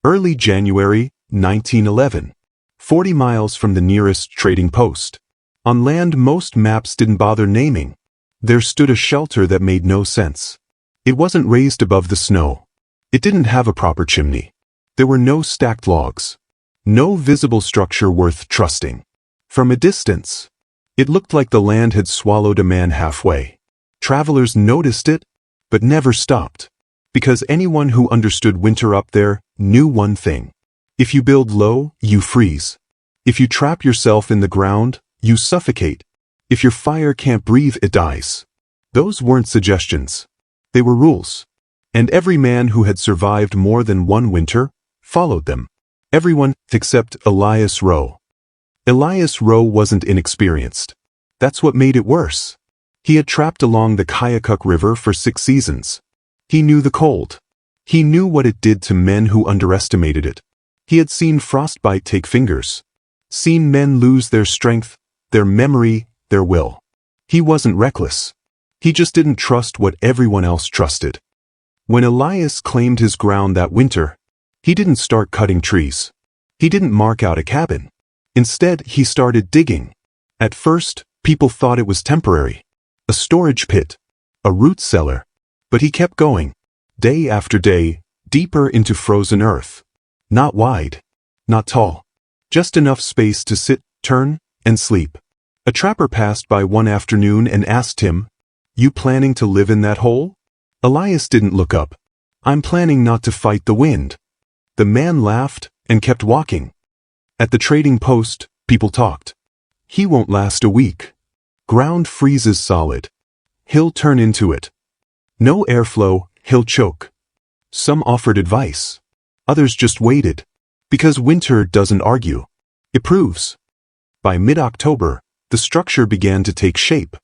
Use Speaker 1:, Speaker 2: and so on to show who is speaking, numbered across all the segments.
Speaker 1: Early January, 1911. 40 miles from the nearest trading post. On land most maps didn't bother naming. There stood a shelter that made no sense. It wasn't raised above the snow. It didn't have a proper chimney. There were no stacked logs. No visible structure worth trusting. From a distance, it looked like the land had swallowed a man halfway. Travelers noticed it, but never stopped. Because anyone who understood winter up there knew one thing. If you build low, you freeze. If you trap yourself in the ground, you suffocate. If your fire can't breathe, it dies. Those weren't suggestions. They were rules. And every man who had survived more than one winter followed them. Everyone except Elias Rowe. Elias Rowe wasn't inexperienced. That's what made it worse. He had trapped along the Koyukuk River for 6 seasons. He knew the cold. He knew what it did to men who underestimated it. He had seen frostbite take fingers. Seen men lose their strength, their memory, their will. He wasn't reckless. He just didn't trust what everyone else trusted. When Elias claimed his ground that winter, he didn't start cutting trees. He didn't mark out a cabin. Instead, he started digging. At first, people thought it was temporary. A storage pit. A root cellar. But he kept going. Day after day, deeper into frozen earth. Not wide. Not tall. Just enough space to sit, turn, and sleep. A trapper passed by one afternoon and asked him, "You planning to live in that hole?" Elias didn't look up. "I'm planning not to fight the wind." The man laughed and kept walking. At the trading post, people talked. "He won't last a week. Ground freezes solid. He'll turn into it. No airflow, he'll choke." Some offered advice. Others just waited. Because winter doesn't argue. It proves. By mid-October, the structure began to take shape.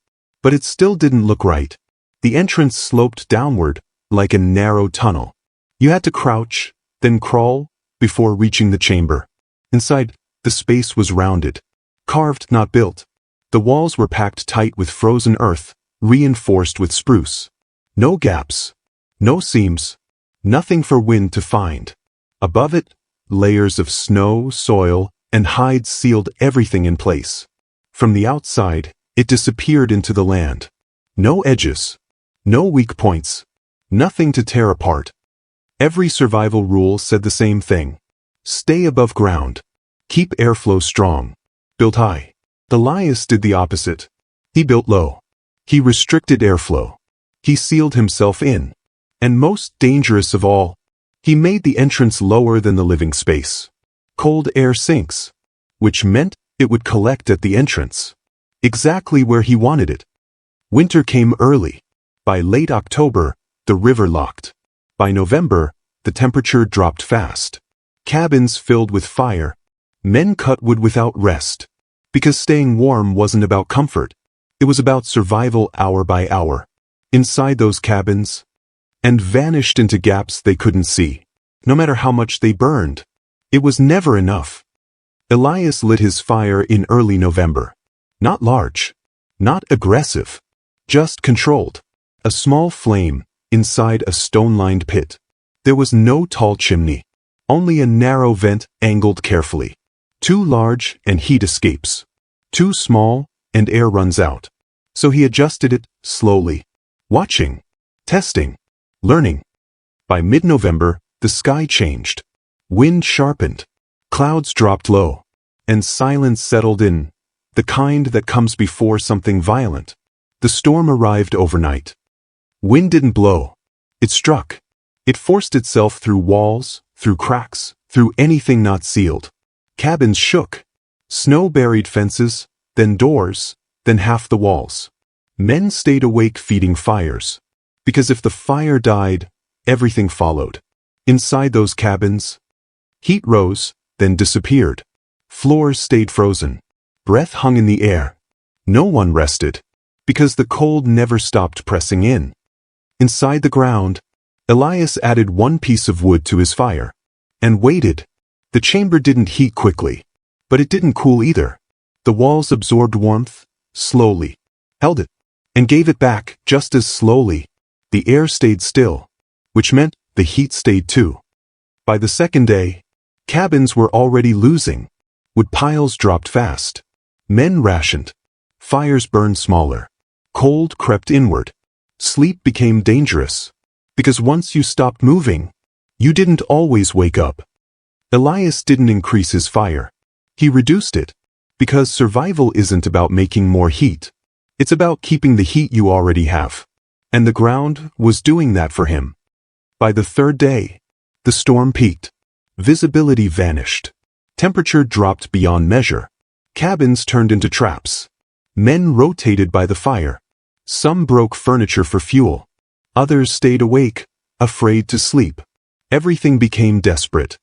Speaker 1: But it still didn't look right. The entrance sloped downward, like a narrow tunnel. You had to crouch, then crawl, before reaching the chamber. Inside, the space was rounded. Carved, not built. The walls were packed tight with frozen earth, reinforced with spruce. No gaps. No seams. Nothing for wind to find. Above it, layers of snow, soil, and hide sealed everything in place. From the outside, it disappeared into the land. No edges. No weak points. Nothing to tear apart. Every survival rule said the same thing. Stay above ground. Keep airflow strong. Build high. Elias did the opposite. He built low. He restricted airflow. He sealed himself in. And most dangerous of all, he made the entrance lower than the living space. Cold air sinks, which meant it would collect at the entrance. Exactly where he wanted it. Winter came early. By late October, the river locked. By November, the temperature dropped fast. Cabins filled with fire. Men cut wood without rest. Because staying warm wasn't about comfort. It was about survival hour by hour. Inside those cabins, and vanished into gaps they couldn't see. No matter how much they burned, it was never enough. Elias lit his fire in early November. Not large. Not aggressive. Just controlled. A small flame inside a stone-lined pit. There was no tall chimney. Only a narrow vent angled carefully. Too large and heat escapes. Too small and air runs out. So he adjusted it slowly. Watching. Testing. Learning. By mid-November, the sky changed. Wind sharpened. Clouds dropped low. And silence settled in. The kind that comes before something violent. The storm arrived overnight. Wind didn't blow. It struck. It forced itself through walls, through cracks, through anything not sealed. Cabins shook. Snow buried fences, then doors, then half the walls. Men stayed awake feeding fires. Because if the fire died, everything followed. Inside those cabins, heat rose, then disappeared. Floors stayed frozen. Breath hung in the air. No one rested. Because the cold never stopped pressing in. Inside the ground, Elias added one piece of wood to his fire. And waited. The chamber didn't heat quickly. But it didn't cool either. The walls absorbed warmth, slowly. Held it. And gave it back, just as slowly. The air stayed still. Which meant the heat stayed too. By the second day, cabins were already losing. Wood piles dropped fast. Men rationed. Fires burned smaller. Cold crept inward. Sleep became dangerous. Because once you stopped moving, you didn't always wake up. Elias didn't increase his fire. He reduced it. Because survival isn't about making more heat. It's about keeping the heat you already have. And the ground was doing that for him. By the third day, the storm peaked. Visibility vanished. Temperature dropped beyond measure. Cabins turned into traps. Men rotated by the fire. Some broke furniture for fuel. Others stayed awake, afraid to sleep. Everything became desperate.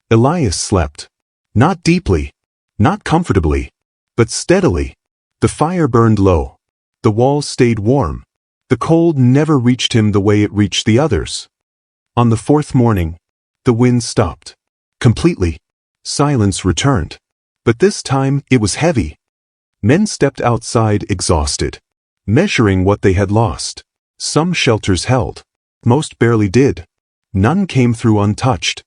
Speaker 1: Elias slept. Not deeply, not comfortably, but steadily. The fire burned low. The walls stayed warm. The cold never reached him the way it reached the others. On the fourth morning, the wind stopped. Completely. Silence returned. But this time it was heavy. Men stepped outside exhausted, measuring what they had lost. Some shelters held. Most barely did. None came through untouched.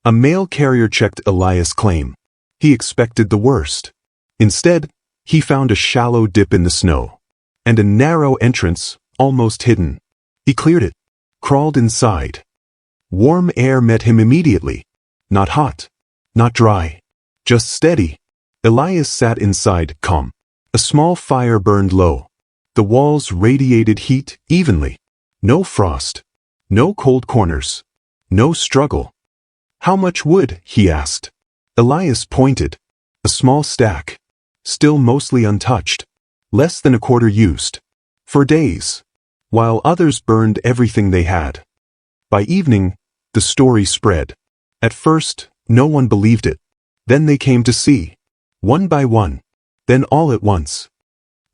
Speaker 1: A mail carrier checked Elias' claim. He expected the worst. Instead, he found a shallow dip in the snow. And a narrow entrance, almost hidden. He cleared it. Crawled inside. Warm air met him immediately. Not hot. Not dry. Just steady. Elias sat inside, calm. A small fire burned low. The walls radiated heat evenly. No frost. No cold corners. No struggle. How much wood? He asked. Elias pointed. A small stack. Still mostly untouched. Less than a quarter used. For days. While others burned everything they had. By evening, the story spread. At first, no one believed it. Then they came to see. One by one. Then all at once.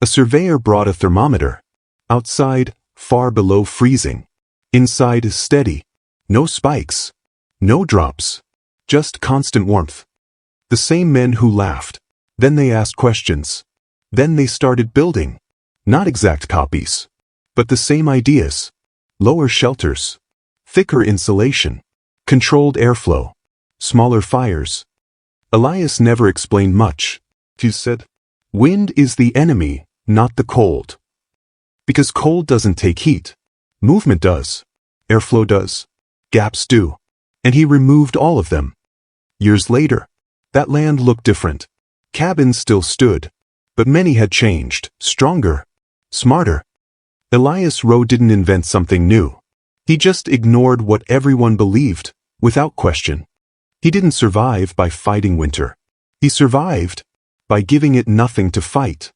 Speaker 1: A surveyor brought a thermometer. Outside, far below freezing. Inside, steady. No spikes. No drops. Just constant warmth. The same men who laughed. Then they asked questions. Then they started building. Not exact copies. But the same ideas. Lower shelters. Thicker insulation. Controlled airflow. Smaller fires. Elias never explained much. He said, "Wind is the enemy, not the cold. Because cold doesn't take heat. Movement does. Airflow does. Gaps do." And he removed all of them. Years later, that land looked different. Cabins still stood. But many had changed, stronger, smarter. Elias Rowe didn't invent something new. He just ignored what everyone believed, without question. He didn't survive by fighting winter. He survived by giving it nothing to fight.